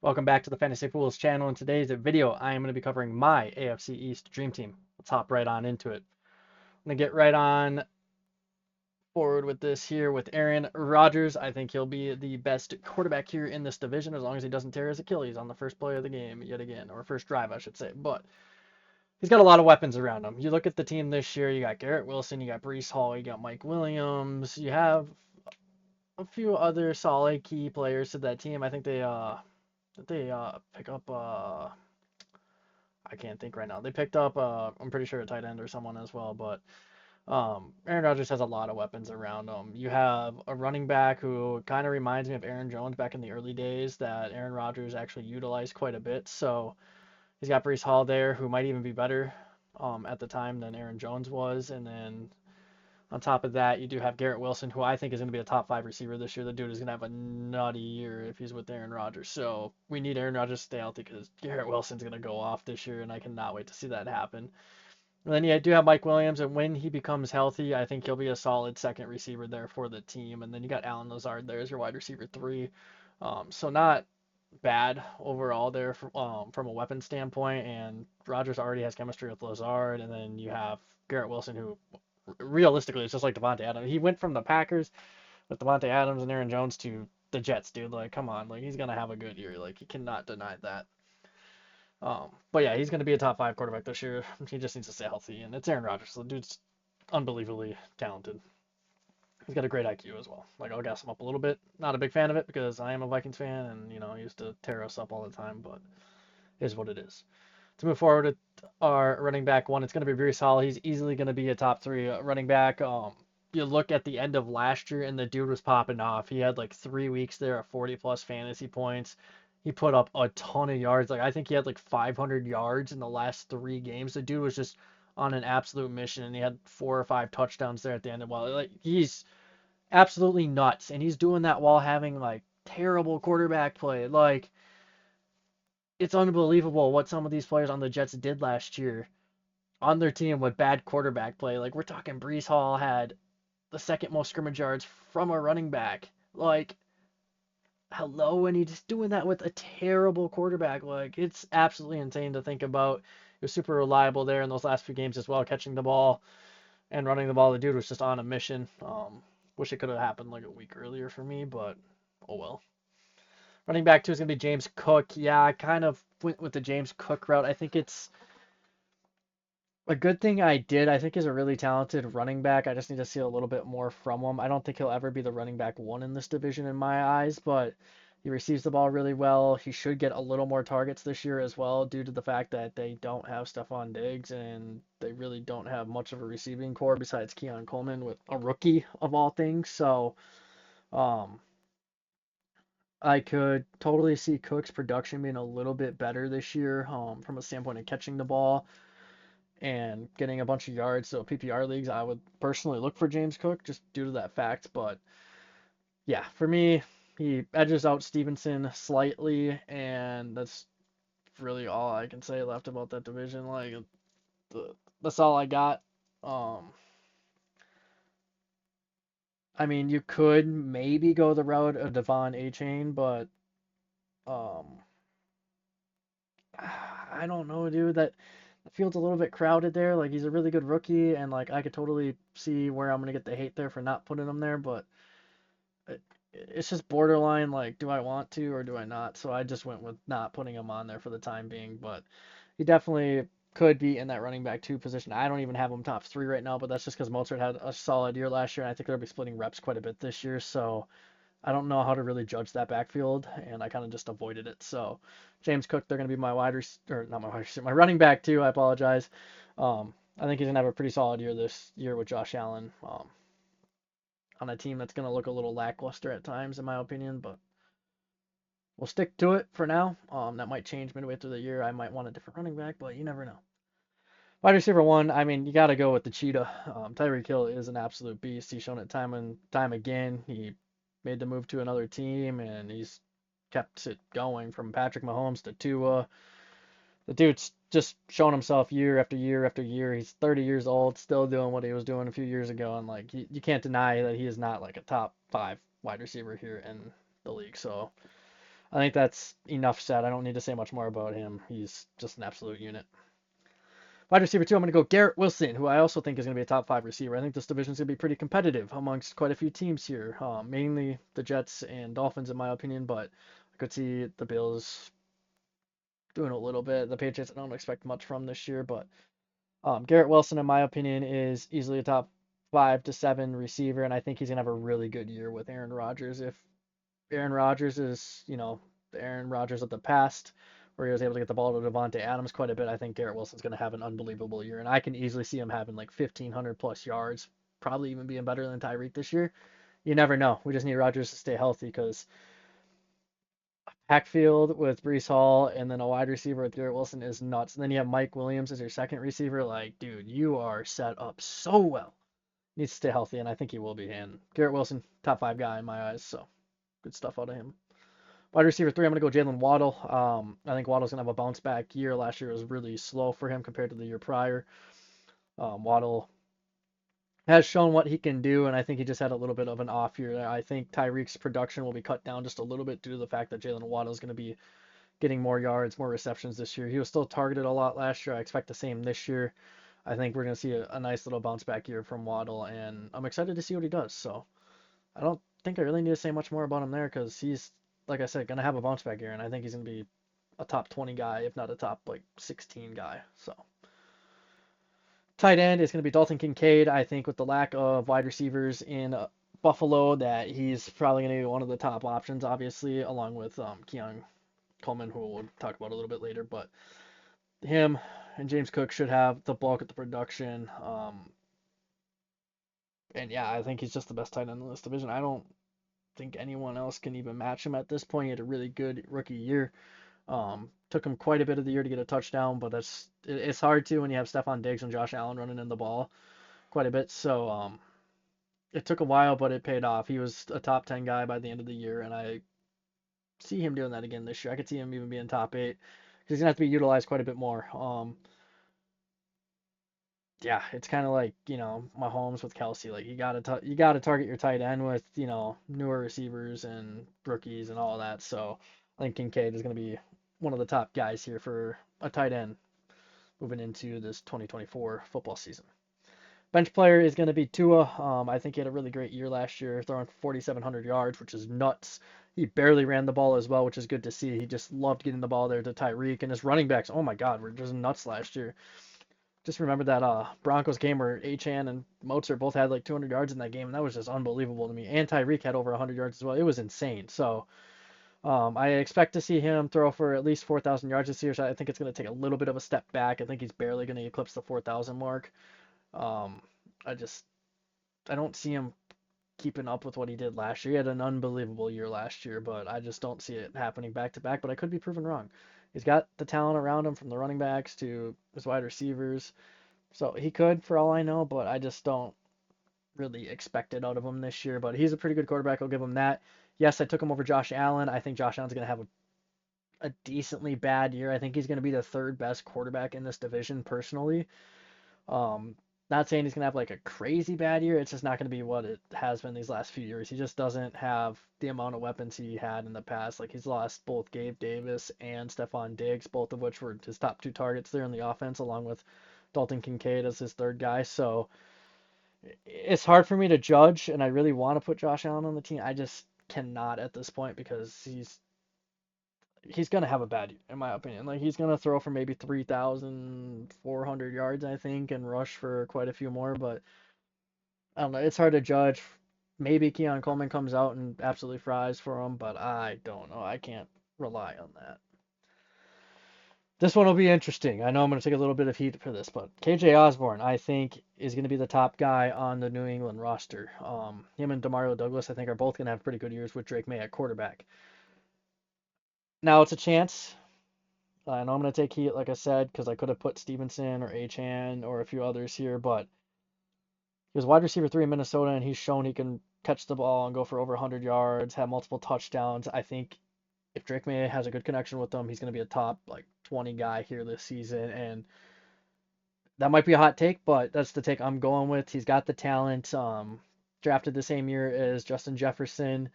Welcome back to the Fantasy Fools channel. In today's video, I am going to be covering my AFC East Dream Team. Let's hop right on into it. I'm going to get right on forward with this here with Aaron Rodgers. I think he'll be the best quarterback here in this division as long as he doesn't tear his Achilles on the first play of the game yet again, or first drive, I should say. But he's got a lot of weapons around him. You look at the team this year, you got Garrett Wilson, you got Breece Hall, you got Mike Williams, you have a few other solid key players to that team. I think they pick up I can't think right now. They picked up I'm pretty sure a tight end or someone as well, but Aaron Rodgers has a lot of weapons around him. You have a running back who kind of reminds me of Aaron Jones back in the early days that Aaron Rodgers actually utilized quite a bit. So he's got Breece Hall there who might even be better at the time than Aaron Jones was, and then on top of that, you do have Garrett Wilson, who I think is going to be a top five receiver this year. The dude is going to have a nutty year if he's with Aaron Rodgers. So we need Aaron Rodgers to stay healthy because Garrett Wilson's going to go off this year, and I cannot wait to see that happen. And then, yeah, I do have Mike Williams, and when he becomes healthy, I think he'll be a solid second receiver there for the team. And then you got Allen Lazard there as your wide receiver three. So not bad overall there from a weapon standpoint. And Rodgers already has chemistry with Lazard, and then you have Garrett Wilson, who realistically, it's just like Devontae Adams. He went from the Packers with Devontae Adams and Aaron Jones to the Jets, dude. Like, come on, like he's gonna have a good year. Like, you cannot deny that. But yeah, he's gonna be a top five quarterback this year. He just needs to stay healthy, and it's Aaron Rodgers. So the dude's unbelievably talented. He's got a great IQ as well. Like, I'll gas him up a little bit. Not a big fan of it because I am a Vikings fan, and he used to tear us up all the time. But it is what it is. To move forward with our running back one, it's going to be Breece Hall. He's easily going to be a top three running back. You look at the end of last year, and the dude was popping off. He had like 3 weeks there at 40 plus fantasy points. He put up a ton of yards. Like, I think he had like 500 yards in the last 3 games. The dude was just on an absolute mission, and he had 4 or 5 touchdowns there at the end. Well, like, he's absolutely nuts, and he's doing that while having like terrible quarterback play. Like, it's unbelievable what some of these players on the Jets did last year on their team with bad quarterback play. Like, we're talking Breece Hall had the second most scrimmage yards from a running back. Like, hello, and he's doing that with a terrible quarterback. Like, it's absolutely insane to think about. He was super reliable there in those last few games as well, catching the ball and running the ball. The dude was just on a mission. Wish it could have happened like a week earlier for me, but oh well. Running back two is going to be James Cook. Yeah, I kind of went with the James Cook route. I think it's a good thing I did. I think he's a really talented running back. I just need to see a little bit more from him. I don't think he'll ever be the running back one in this division in my eyes, but he receives the ball really well. He should get a little more targets this year as well, due to the fact that they don't have Stephon Diggs and they really don't have much of a receiving core besides Keon Coleman, with a rookie of all things. So, um, I could totally see Cook's production being a little bit better this year, from a standpoint of catching the ball and getting a bunch of yards. So PPR leagues, I would personally look for James Cook just due to that fact. But yeah, for me, he edges out Stevenson slightly, and that's really all I can say left about that division. Like, that's all I got. Um, I mean, you could maybe go the route of Devon A-Chain, but um, I don't know, dude. That the field's a little bit crowded there. Like, he's a really good rookie, and like I could totally see where I'm gonna get the hate there for not putting him there, but it's just borderline. Like, do I want to or do I not? So I just went with not putting him on there for the time being. But he definitely could be in that running back two position. I don't even have him top three right now, but that's just because Mozart had a solid year last year, and I think they'll be splitting reps quite a bit this year. So I don't know how to really judge that backfield, and I kind of just avoided it. So James Cook, they're going to be my or not my wide receiver, my running back too. I apologize. I think he's going to have a pretty solid year this year with Josh Allen, on a team that's going to look a little lackluster at times, in my opinion. But we'll stick to it for now. That might change midway through the year. I might want a different running back, but you never know. Wide receiver one, I mean, you got to go with the cheetah. Tyreek Hill is an absolute beast. He's shown it time and time again. He made the move to another team, and he's kept it going from Patrick Mahomes to Tua. The dude's just shown himself year after year after year. He's 30 years old, still doing what he was doing a few years ago, and like you can't deny that he is not like a top five wide receiver here in the league. So I think that's enough said. I don't need to say much more about him. He's just an absolute unit. Wide receiver two, I'm going to go Garrett Wilson, who I also think is going to be a top five receiver. I think this division is going to be pretty competitive amongst quite a few teams here, mainly the Jets and Dolphins, in my opinion, but I could see the Bills doing a little bit. The Patriots, I don't expect much from this year, but Garrett Wilson, in my opinion, is easily a top 5 to 7 receiver, and I think he's going to have a really good year with Aaron Rodgers. If Aaron Rodgers is, the Aaron Rodgers of the past, where he was able to get the ball to Devontae Adams quite a bit, I think Garrett Wilson's going to have an unbelievable year, and I can easily see him having like 1,500 plus yards, probably even being better than Tyreek this year. You never know. We just need Rodgers to stay healthy because backfield with Brees Hall and then a wide receiver with Garrett Wilson is nuts. And then you have Mike Williams as your second receiver. Like, dude, you are set up so well. Needs to stay healthy, and I think he will be. And Garrett Wilson, top five guy in my eyes. So good stuff out of him. Wide receiver three, I'm going to go Jalen Waddle. I think Waddle's going to have a bounce back year. Last year was really slow for him compared to the year prior. Waddle has shown what he can do, and I think he just had a little bit of an off year. I think Tyreek's production will be cut down just a little bit due to the fact that Jalen Waddle is going to be getting more yards, more receptions this year. He was still targeted a lot last year. I expect the same this year. I think we're going to see a nice little bounce back year from Waddle, and I'm excited to see what he does. So I don't think I really need to say much more about him there because he's, like I said, going to have a bounce back year, and I think he's going to be a top 20 guy, if not a top like 16 guy. So tight end is going to be Dalton Kincaid. I think with the lack of wide receivers in Buffalo, that he's probably going to be one of the top options, obviously, along with Keon Coleman, who we'll talk about a little bit later. But him and James Cook should have the bulk of the production. And yeah, I think he's just the best tight end in this division. I don't think anyone else can even match him at this point. He had a really good rookie year. Took him quite a bit of the year to get a touchdown, but it's hard to when you have Stephon Diggs and Josh Allen running in the ball quite a bit. So it took a while, but it paid off. He was a top 10 guy by the end of the year, and I see him doing that again this year. I could see him even being top 8 because he's gonna have to be utilized quite a bit more. Yeah, it's kind of like Mahomes with Kelsey. Like you gotta target your tight end with newer receivers and rookies and all that. So I think Kincaid is gonna be one of the top guys here for a tight end moving into this 2024 football season. Bench player is going to be Tua. I think he had a really great year last year, throwing 4,700 yards, which is nuts. He barely ran the ball as well, which is good to see. He just loved getting the ball there to Tyreek, and his running backs, oh my God, were just nuts last year. Just remember that Broncos game where Achane and Mozart both had like 200 yards in that game, and that was just unbelievable to me. And Tyreek had over 100 yards as well. It was insane. So I expect to see him throw for at least 4,000 yards this year. So I think it's going to take a little bit of a step back. I think he's barely going to eclipse the 4,000 mark. Um, I just I don't see him keeping up with what he did last year. He had an unbelievable year last year, but I just don't see it happening back to back. But I could be proven wrong. He's got the talent around him from the running backs to his wide receivers. So he could, for all I know, but I just don't really expect it out of him this year. But he's a pretty good quarterback. I'll give him that. Yes, I took him over Josh Allen. I think Josh Allen's going to have a decently bad year. I think he's going to be the third best quarterback in this division, personally. Um, Not saying he's gonna have like a crazy bad year. It's just not gonna be what it has been these last few years. He just doesn't have the amount of weapons he had in the past. Like he's lost both Gabe Davis and Stephon Diggs, both of which were his top two targets there in the offense, along with Dalton Kincaid as his third guy. So it's hard for me to judge, and I really want to put Josh Allen on the team. I just cannot at this point because he's gonna have a bad year, in my opinion. Like he's gonna throw for maybe 3,400 yards, I think, and rush for quite a few more. But I don't know. It's hard to judge. Maybe Keon Coleman comes out and absolutely fries for him, but I don't know. I can't rely on that. This one will be interesting. I know I'm going to take a little bit of heat for this, but KJ Osborne, I think, is going to be the top guy on the New England roster. Him and Demario Douglas, I think, are both going to have pretty good years with Drake May at quarterback. Now it's a chance. I know I'm going to take heat, like I said, because I could have put Stevenson or Achan or a few others here, but he was wide receiver 3 in Minnesota, and he's shown he can catch the ball and go for over 100 yards, have multiple touchdowns. I think if Drake May has a good connection with them, he's going to be a top like 20 guy here this season, and that might be a hot take, but that's the take I'm going with. He's got the talent. Drafted the same year as Justin Jefferson.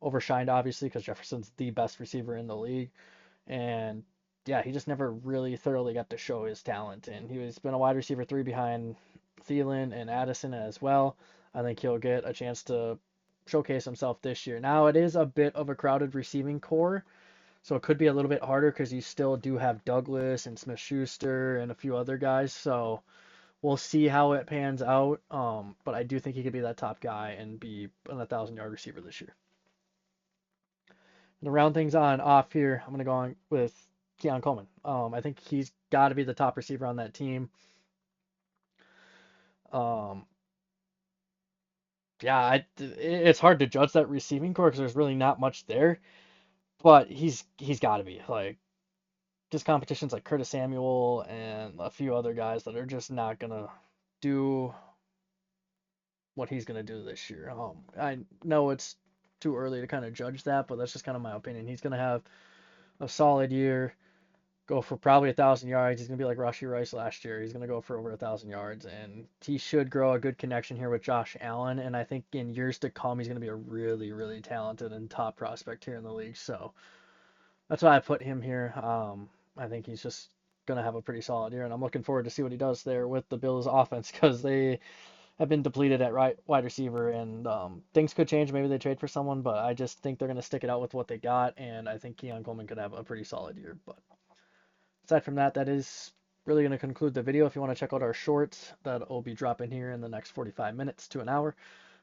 overshined, obviously, because Jefferson's the best receiver in the league. And yeah, he just never really thoroughly got to show his talent. And he's been a wide receiver 3 behind Thielen and Addison as well. I think he'll get a chance to showcase himself this year. Now, it is a bit of a crowded receiving core, so it could be a little bit harder because you still do have Douglas and Smith-Schuster and a few other guys. So we'll see how it pans out. But I do think he could be that top guy and be an 1,000-yard receiver this year. And to round things on off here, I'm going to go on with Keon Coleman. I think he's got to be the top receiver on that team. Um, yeah, it's hard to judge that receiving core because there's really not much there, but he's got to be like just competitions like Curtis Samuel and a few other guys that are just not gonna do what he's gonna do this year. I know it's too early to kind of judge that, but that's just kind of my opinion. He's gonna have a solid year, go for probably 1,000 yards. He's gonna be like Rashee Rice last year. He's gonna go for over 1,000 yards, and he should grow a good connection here with Josh Allen. And I think in years to come, he's gonna be a really, really talented and top prospect here in the league. So that's why I put him here. I think he's just gonna have a pretty solid year, and I'm looking forward to see what he does there with the Bills' offense because they have been depleted at wide receiver, and things could change. Maybe they trade for someone, but I just think they're gonna stick it out with what they got, and I think Keon Coleman could have a pretty solid year. But aside from that, that is really going to conclude the video. If you want to check out our shorts, that'll be dropping here in the next 45 minutes to an hour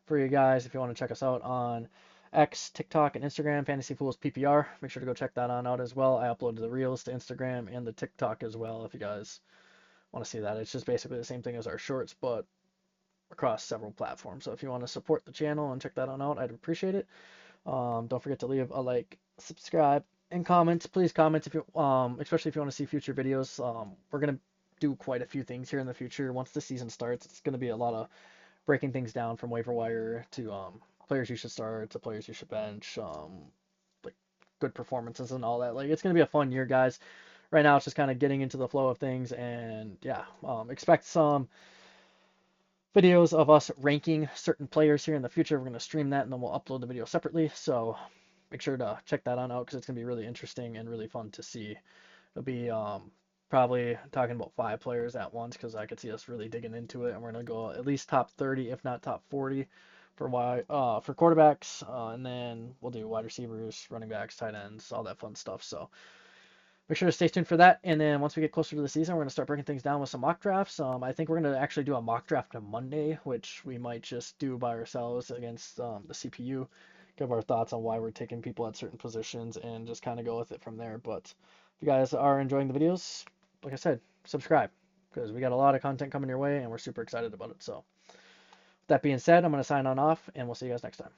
for you guys. If you want to check us out on X, TikTok, and Instagram, fantasyfoolsppr, make sure to go check that on out as well. I uploaded the reels to Instagram and the TikTok as well if you guys want to see that. It's just basically the same thing as our shorts, but across several platforms. So if you want to support the channel and check that on out, I'd appreciate it. Don't forget to leave a like, subscribe, and comment. Please comment if you, especially if you want to see future videos. We're gonna do quite a few things here in the future. Once the season starts, it's gonna be a lot of breaking things down from waiver wire to players you should start to players you should bench, like good performances and all that. Like it's gonna be a fun year, guys. Right now, it's just kind of getting into the flow of things, and yeah, expect some videos of us ranking certain players here in the future. We're going to stream that and then we'll upload the video separately. So make sure to check that on out because it's going to be really interesting and really fun to see. It'll be probably talking about 5 players at once because I could see us really digging into it. And we're going to go at least top 30, if not top 40 for for quarterbacks. And then we'll do wide receivers, running backs, tight ends, all that fun stuff. So make sure to stay tuned for that. And then once we get closer to the season, we're going to start breaking things down with some mock drafts. I think we're going to actually do a mock draft on Monday, which we might just do by ourselves against the CPU. Give our thoughts on why we're taking people at certain positions and just kind of go with it from there. But if you guys are enjoying the videos, like I said, subscribe because we got a lot of content coming your way and we're super excited about it. So with that being said, I'm going to sign on off and we'll see you guys next time.